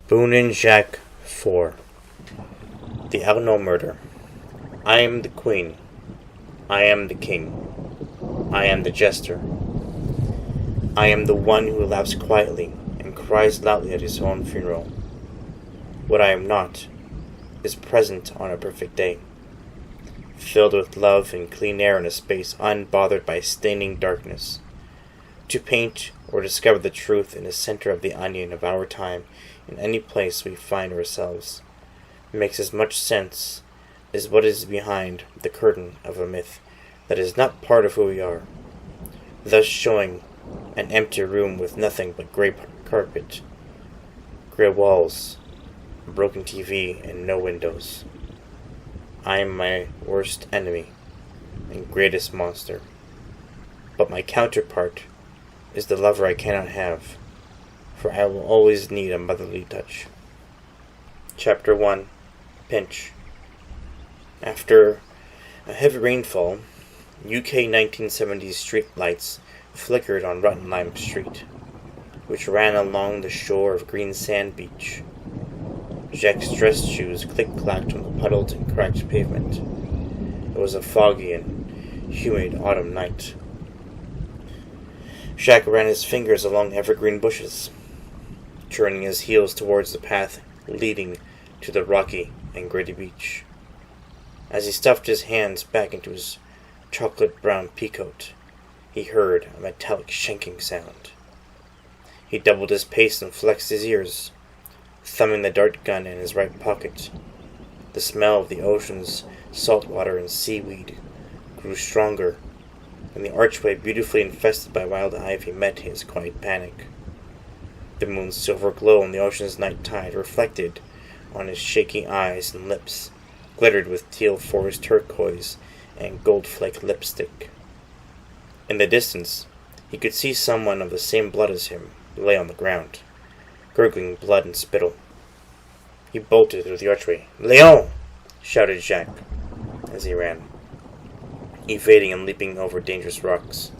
Boone and Jacque 4. The Alno Murder. I am the Queen. I am the King. I am the Jester. I am the one who laughs quietly and cries loudly at his own funeral. What I am not is present on a perfect day, filled with love and clean air in a space unbothered by staining darkness. To paint or discover the truth in the center of the onion of our time in any place we find ourselves makes as much sense as what is behind the curtain of a myth that is not part of who we are, thus showing an empty room with nothing but gray carpet, gray walls, a broken TV, and no windows. I am my worst enemy and greatest monster, but my counterpart is the lover I cannot have, for I will always need a motherly touch. Chapter 1. Pinch. After a heavy rainfall, UK 1970s street lights flickered on Rotten Lime Street, which ran along the shore of green sand beach. Jacque's dress shoes click-clacked on the puddled and cracked pavement. It was a foggy and humid autumn night. Jacque ran his fingers along evergreen bushes, turning his heels towards the path leading to the rocky and gritty beach. As he stuffed his hands back into his chocolate-brown peacoat, he heard a metallic shanking sound. He doubled his pace and flexed his ears, thumbing the dart gun in his right pocket. The smell of the ocean's salt water and seaweed grew stronger, and the archway beautifully infested by wild ivy met his quiet panic. The moon's silver glow on the ocean's night tide reflected on his shaking eyes and lips, glittered with teal forest turquoise and gold-flake lipstick. In the distance, he could see someone of the same blood as him lay on the ground, gurgling blood and spittle. He bolted through the archway. "Léon!" shouted Jacque as he ran, evading and leaping over dangerous rocks.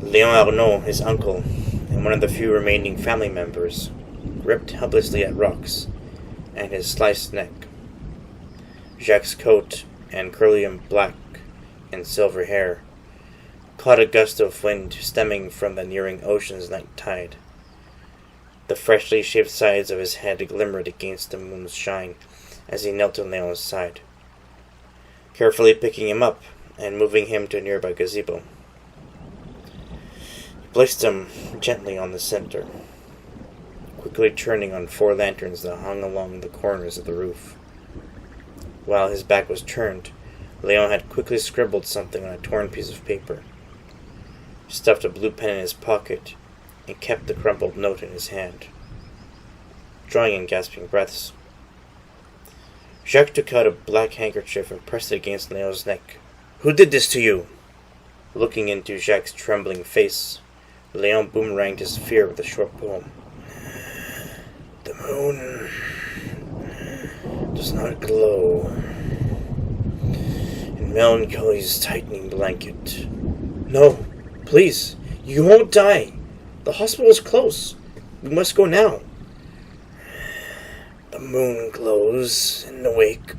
Léon Arnaud, his uncle, and one of the few remaining family members, gripped helplessly at rocks and his sliced neck. Jacque's coat and curly and black and silver hair caught a gust of wind stemming from the nearing ocean's night tide. The freshly shaved sides of his head glimmered against the moon's shine as he knelt on Léon's side, carefully picking him up and moving him to a nearby gazebo. He placed him gently on the center, quickly turning on 4 lanterns that hung along the corners of the roof. While his back was turned, Léon had quickly scribbled something on a torn piece of paper, stuffed a blue pen in his pocket, and kept the crumpled note in his hand, drawing in gasping breaths. Jacque took out a black handkerchief and pressed it against Léon's neck. "Who did this to you?" Looking into Jacque's trembling face, Léon boomeranged his fear with a short poem. "The moon does not glow in melancholy's tightening blanket. No, please, you won't die. The hospital is close. We must go now. The moon glows in the wake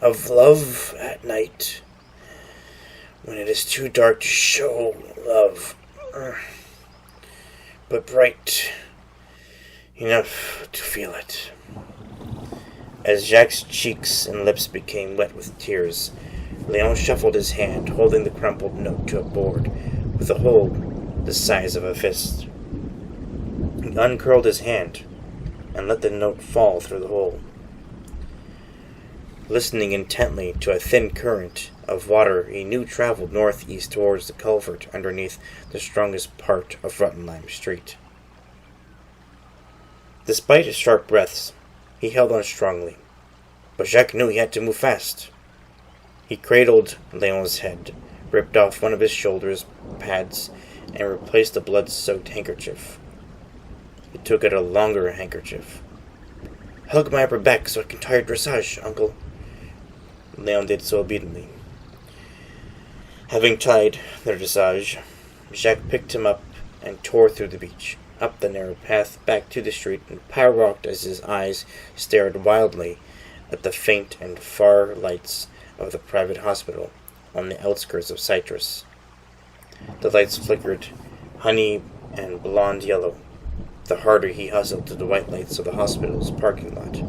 of love at night, when it is too dark to show love, but bright enough to feel it." As Jacque's cheeks and lips became wet with tears, Léon shuffled his hand, holding the crumpled note to a board with a hole the size of a fist. He uncurled his hand and let the note fall through the hole. Listening intently to a thin current of water he knew traveled northeast towards the culvert underneath the strongest part of Rotten Lime Street. Despite his sharp breaths, he held on strongly, but Jacque knew he had to move fast. He cradled Léon's head, ripped off one of his shoulder pads, and replaced the blood-soaked handkerchief. He took out a longer handkerchief. "Hug my upper back so I can tie your dressage, uncle." Léon did so obediently. Having tied their dressage, Jacque picked him up and tore through the beach, up the narrow path back to the street and power-walked as his eyes stared wildly at the faint and far lights of the private hospital on the outskirts of Citrus. The lights flickered honey and blonde yellow, the harder he hustled to the white lights of the hospital's parking lot.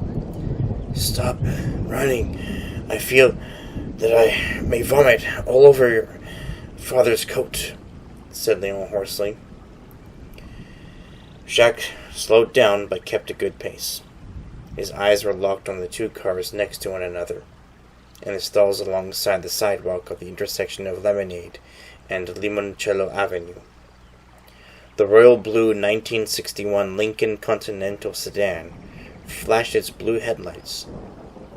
"Stop running. I feel that I may vomit all over your father's coat," said Leon hoarsely. Jacque slowed down but kept a good pace. His eyes were locked on the two cars next to one another, in the stalls alongside the sidewalk of the intersection of Lemonade and Limoncello Avenue. The royal blue 1961 Lincoln Continental sedan flashed its blue headlights,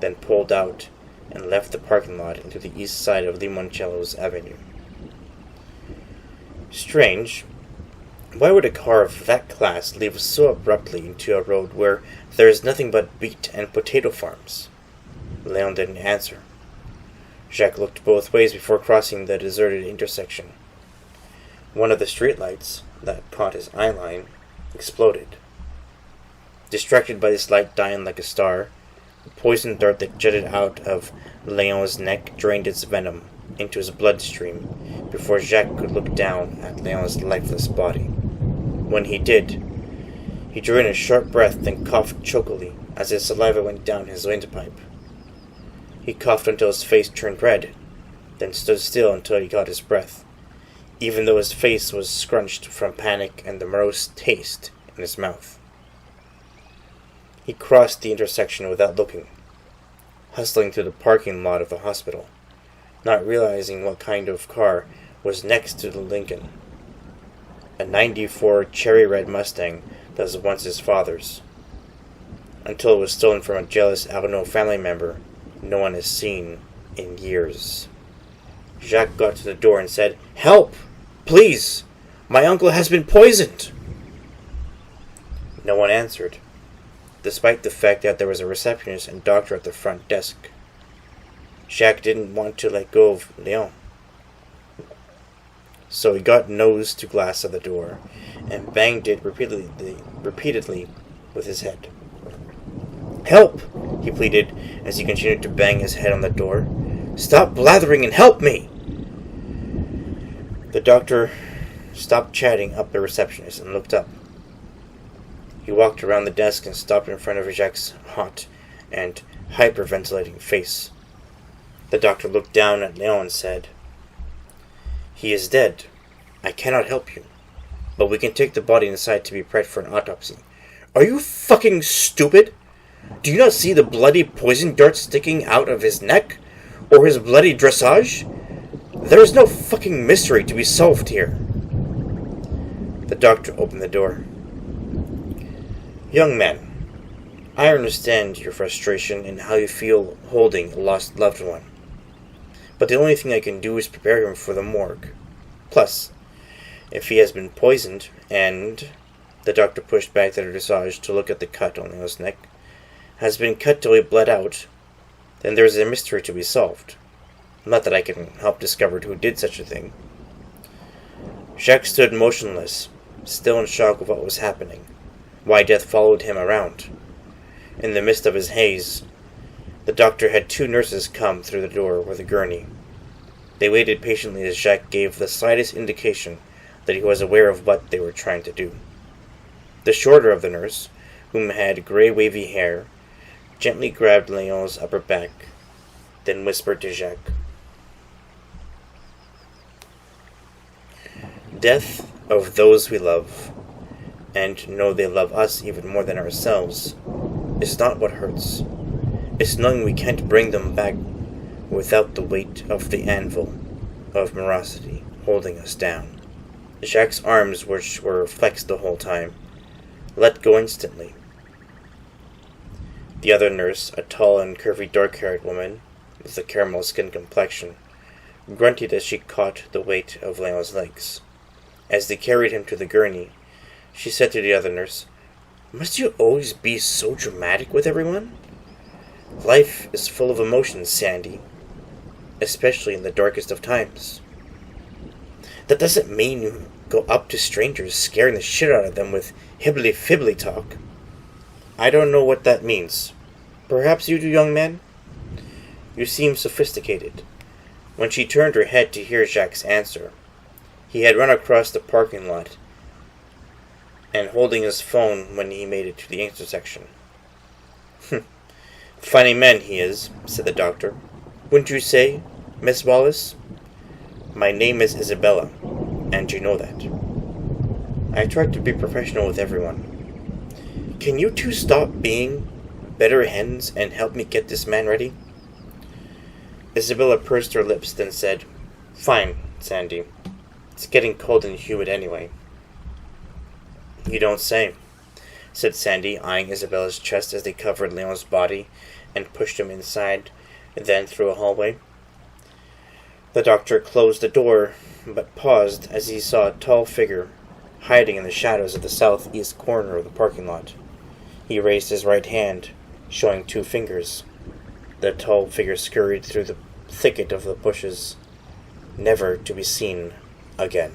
then pulled out and left the parking lot into the east side of Limoncello's Avenue. Strange. Why would a car of that class leave so abruptly into a road where there is nothing but beet and potato farms? Leon didn't answer. Jacque looked both ways before crossing the deserted intersection. One of the streetlights that caught his eyeline exploded. Distracted by this light dying like a star, the poison dart that jutted out of Leon's neck drained its venom into his bloodstream before Jacque could look down at Leon's lifeless body. When he did, he drew in a sharp breath, then coughed chokily as his saliva went down his windpipe. He coughed until his face turned red, then stood still until he got his breath, even though his face was scrunched from panic and the morose taste in his mouth. He crossed the intersection without looking, hustling to the parking lot of the hospital, not realizing what kind of car was next to the Lincoln. A '94 cherry red Mustang that was once his father's, until it was stolen from a jealous Arnaud family member no one has seen in years. Jacque got to the door and said, "Help! Please! My uncle has been poisoned!" No one answered, despite the fact that there was a receptionist and doctor at the front desk. Jacque didn't want to let go of Leon, so he got nose to glass of the door and banged it repeatedly with his head. "Help!" he pleaded as he continued to bang his head on the door. "Stop blathering and help me!" The doctor stopped chatting up the receptionist and looked up. He walked around the desk and stopped in front of Jacque's hot and hyperventilating face. The doctor looked down at Leon and said, "He is dead. I cannot help you, but we can take the body inside to be prepped for an autopsy." "Are you fucking stupid? Do you not see the bloody poison dart sticking out of his neck? Or his bloody dressage? There is no fucking mystery to be solved here." The doctor opened the door. "Young man, I understand your frustration and how you feel holding a lost loved one. But the only thing I can do is prepare him for the morgue. Plus, if he has been poisoned and," the doctor pushed back the dressage to look at the cut on Leo's neck, "has been cut till he bled out, then there is a mystery to be solved. Not that I can help discover who did such a thing." Jacque stood motionless, still in shock of what was happening, why death followed him around. In the midst of his haze, the doctor had two nurses come through the door with a gurney. They waited patiently as Jacque gave the slightest indication that he was aware of what they were trying to do. The shorter of the nurse, whom had gray wavy hair, gently grabbed Leon's upper back, then whispered to Jacque, "Death of those we love, and know they love us even more than ourselves, is not what hurts. It's knowing we can't bring them back without the weight of the anvil of morosity holding us down." Jacque's arms, which were flexed the whole time, let go instantly. The other nurse, a tall and curvy dark-haired woman with a caramel skin complexion, grunted as she caught the weight of Leon's legs. As they carried him to the gurney, she said to the other nurse, "Must you always be so dramatic with everyone? Life is full of emotions, Sandy, especially in the darkest of times." "That doesn't mean Go up to strangers, scaring the shit out of them with hibbly-fibbly talk. I don't know what that means. Perhaps you do, young man? You seem sophisticated. When she turned her head to hear Jacque's answer, he had run across the parking lot and holding his phone when he made it to the intersection. Funny man he is, said the doctor. Wouldn't you say, Miss Wallace? My name is Isabella, and you know that. I try to be professional with everyone. Can you two stop being better hens and help me get this man ready? Isabella pursed her lips, then said, Fine, Sandy. It's getting cold and humid anyway. You don't say, said Sandy, eyeing Isabella's chest as they covered Leon's body and pushed him inside, then through a hallway. The doctor closed the door, but paused as he saw a tall figure hiding in the shadows of the southeast corner of the parking lot. He raised his right hand, showing 2 fingers. The tall figure scurried through the thicket of the bushes, never to be seen again.